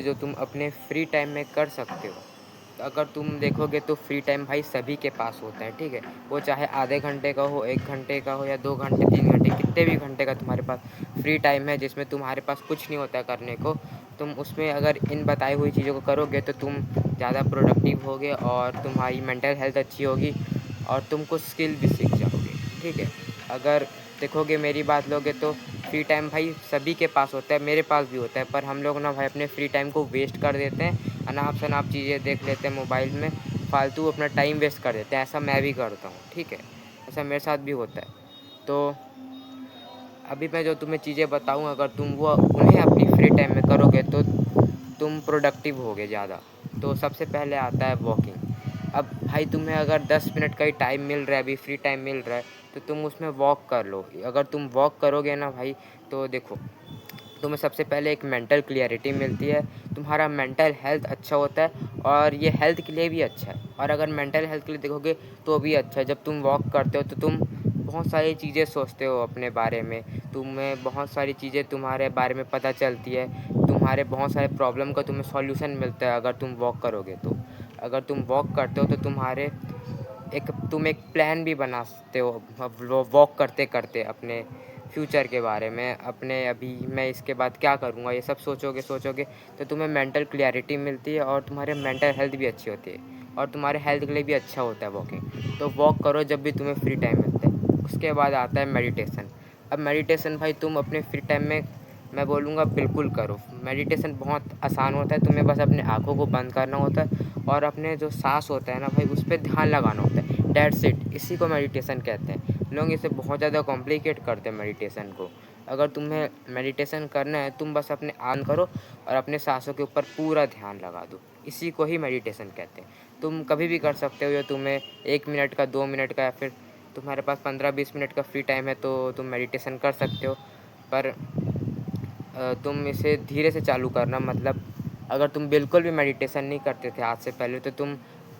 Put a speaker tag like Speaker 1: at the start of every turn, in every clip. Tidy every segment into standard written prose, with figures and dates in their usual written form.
Speaker 1: जो तुम अपने फ्री टाइम में कर सकते हो। तो अगर तुम देखोगे तो फ्री टाइम भाई सभी के पास होता है, ठीक है? वो चाहे आधे घंटे का हो, 1 घंटे का हो या 2 घंटे, 3 घंटे, कितने भी घंटे का तुम्हारे पास फ्री टाइम है जिसमें तुम्हारे पास कुछ नहीं होता है करने को, तुम उसमें अगर इन बताई हुई चीज़ों को करोगे तो तुम ज़्यादा प्रोडक्टिव होगे और तुम्हारी मेंटल हेल्थ अच्छी होगी और तुम कुछ स्किल भी सीख जाओगे, ठीक है? अगर देखोगे मेरी बात लोगे तो फ्री टाइम भाई सभी के पास होता है, मेरे पास भी होता है, पर हम लोग ना भाई अपने फ्री टाइम को वेस्ट कर देते हैं, अनाप-शनाप चीज़ें देख लेते हैं मोबाइल में, फालतू अपना टाइम वेस्ट कर देते हैं। ऐसा मैं भी करता हूँ, ठीक है? ऐसा मेरे साथ भी होता है। तो अभी मैं जो तुम्हें चीज़ें बताऊँ, अगर तुम वो उन्हें अपनी फ्री टाइम में करोगे तो तुम प्रोडक्टिव होगे ज़्यादा। तो सबसे पहले आता है वॉकिंग। अब भाई तुम्हें अगर 10 मिनट का ही टाइम मिल रहा है, अभी फ्री टाइम मिल रहा है, तो तुम उसमें वॉक कर लो। अगर तुम वॉक करोगे ना भाई, तो देखो तुम्हें सबसे पहले एक मेंटल क्लियरिटी मिलती है, तुम्हारा मेंटल हेल्थ अच्छा होता है और ये हेल्थ के लिए भी अच्छा है। और अगर मेंटल हेल्थ के लिए देखोगे तो भी अच्छा है। जब तुम वॉक करते हो तो तुम बहुत सारी चीज़ें सोचते हो अपने बारे में, तुम्हें बहुत सारी चीज़ें तुम्हारे बारे में पता चलती है, तुम्हारे बहुत सारे प्रॉब्लम का तुम्हें सॉल्यूशन मिलता है अगर तुम वॉक करोगे तो। अगर तुम वॉक करते हो तो तुम एक प्लान भी बना सकते हो वो वॉक करते-करते अपने फ्यूचर के बारे में, अपने अभी मैं इसके बाद क्या करूँगा, ये सब सोचोगे तो तुम्हें मेंटल क्लैरिटी मिलती है और तुम्हारे मेंटल हेल्थ भी अच्छी होती है और तुम्हारे हेल्थ के लिए भी अच्छा होता है वॉकिंग। तो वॉक करो जब भी तुम्हें फ्री टाइम मिलता है। उसके बाद आता है मेडिटेशन। अब मेडिटेशन भाई तुम अपने फ्री टाइम में मैं बोलूँगा बिल्कुल करो। मेडिटेशन बहुत आसान होता है, तुम्हें बस अपने आँखों को बंद करना होता है और अपने जो साँस होता है ना भाई उस पे ध्यान लगाना होता है। दैट्स इट, इसी को मेडिटेशन कहते हैं। लोग इसे बहुत ज़्यादा कॉम्प्लिकेट करते हैं मेडिटेशन को। अगर तुम्हें मेडिटेशन करना है तुम बस अपने ऑन करो और अपने साँसों के ऊपर पूरा ध्यान लगा दो। इसी को ही मेडिटेशन कहते हैं। तुम कभी भी कर सकते हो, या तुम्हें 1 मिनट का, 2 मिनट का या फिर तुम्हारे पास 15-20 मिनट का फ्री टाइम है तो तुम मेडिटेशन कर सकते हो। पर तुम इसे धीरे से चालू करना, मतलब अगर तुम बिल्कुल भी मेडिटेशन नहीं करते थे आज से पहले तो तुम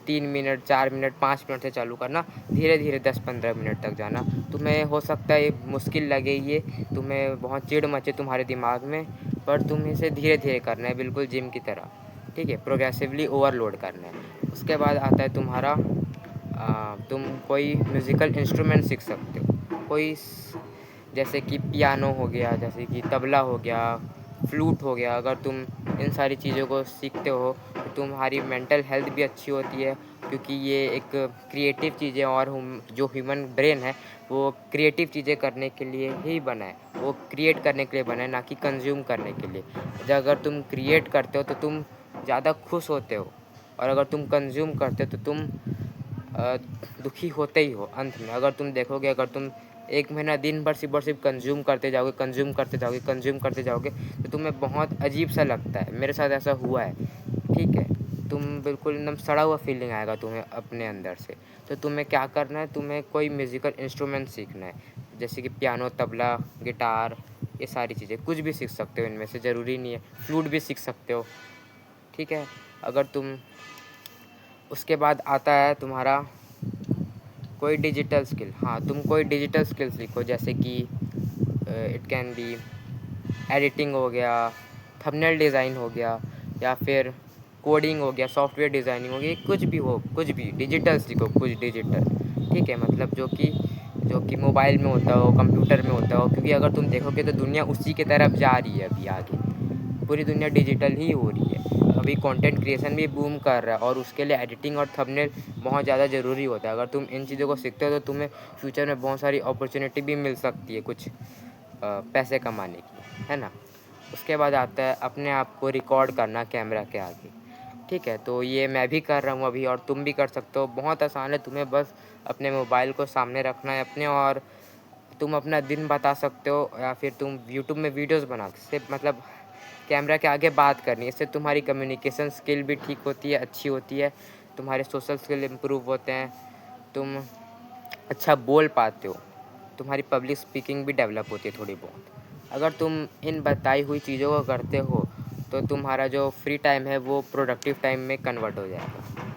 Speaker 1: 3 मिनट, 4 मिनट, 5 मिनट से चालू करना, धीरे-धीरे 10-15 मिनट तक जाना। तुम्हें हो सकता है मुश्किल लगे ये, तुम्हें बहुत चिढ़ मचे तुम्हारे दिमाग में, पर तुम इसे धीरे-धीरे करना है बिल्कुल जिम की तरह, ठीक है? प्रोग्रेसिवली ओवरलोड करना है। उसके बाद आता है तुम्हारा तुम कोई म्यूज़िकल इंस्ट्रूमेंट सीख सकते हो। जैसे कि पियानो हो गया, जैसे कि तबला हो गया, फ्लूट हो गया। अगर तुम इन सारी चीज़ों को सीखते हो तो तुम्हारी मेंटल हेल्थ भी अच्छी होती है, क्योंकि ये एक क्रिएटिव चीज़ें और जो ह्यूमन ब्रेन है वो क्रिएटिव चीज़ें करने के लिए ही बना है, वो क्रिएट करने के लिए बना है, ना कि कंज्यूम करने के लिए। अगर तुम क्रिएट करते हो तो तुम ज़्यादा खुश होते हो और अगर तुम कंज्यूम करते हो तो तुम दुखी होते ही हो अंत में। अगर तुम देखोगे, अगर तुम 1 महीना दिन भर सिर्फ़ और सिर्फ़ कंज़्यूम करते जाओगे, कंज़्यूम करते जाओगे, कंज़्यूम करते जाओगे, तो तुम्हें बहुत अजीब-सा लगता है। मेरे साथ ऐसा हुआ है, ठीक है? तुम बिल्कुल एकदम सड़ा हुआ फ़ीलिंग आएगा तुम्हें अपने अंदर से। तो तुम्हें क्या करना है, तुम्हें कोई म्यूज़िकल इंस्ट्रूमेंट सीखना है, जैसे कि पियानो, तबला, गिटार, ये सारी चीज़ें। कुछ भी सीख सकते हो इनमें से, ज़रूरी नहीं है। फ्लूट भी सीख सकते हो, ठीक है? अगर तुम उसके बाद आता है तुम्हारा कोई डिजिटल स्किल। हाँ, तुम कोई डिजिटल स्किल सीखो, जैसे कि इट कैन बी एडिटिंग हो गया, थंबनेल डिज़ाइन हो गया, या फिर कोडिंग हो गया, सॉफ्टवेयर डिज़ाइनिंग हो गई, कुछ भी हो, कुछ भी डिजिटल सीखो, कुछ डिजिटल, ठीक है? मतलब जो कि मोबाइल में होता हो, कंप्यूटर में होता हो, क्योंकि अगर तुम देखोगे तो दुनिया उसी की तरफ जा रही है अभी आगे। पूरी दुनिया डिजिटल ही हो रही है। अभी कंटेंट क्रिएशन भी बूम कर रहा है और उसके लिए एडिटिंग और थंबनेल बहुत ज़्यादा ज़रूरी होता है। अगर तुम इन चीज़ों को सीखते हो तो तुम्हें फ्यूचर में बहुत सारी अपॉर्चुनिटी भी मिल सकती है, कुछ पैसे कमाने की, है ना? उसके बाद आता है अपने आप को रिकॉर्ड करना कैमरा के आगे, ठीक है? तो ये मैं भी कर रहा हूँ अभी और तुम भी कर सकते हो। बहुत आसान है, तुम्हें बस अपने मोबाइल को सामने रखना है अपने, और तुम अपना दिन बता सकते हो या फिर तुम यूट्यूब में वीडियोज़ बना से, मतलब कैमरा के आगे बात करनी है। इससे तुम्हारी कम्युनिकेशन स्किल भी ठीक होती है, अच्छी होती है, तुम्हारे सोशल स्किल इम्प्रूव होते हैं, तुम अच्छा बोल पाते हो, तुम्हारी पब्लिक स्पीकिंग भी डेवलप होती है थोड़ी बहुत। अगर तुम इन बताई हुई चीज़ों को करते हो तो तुम्हारा जो फ्री टाइम है वो प्रोडक्टिव टाइम में कन्वर्ट हो जाएगा।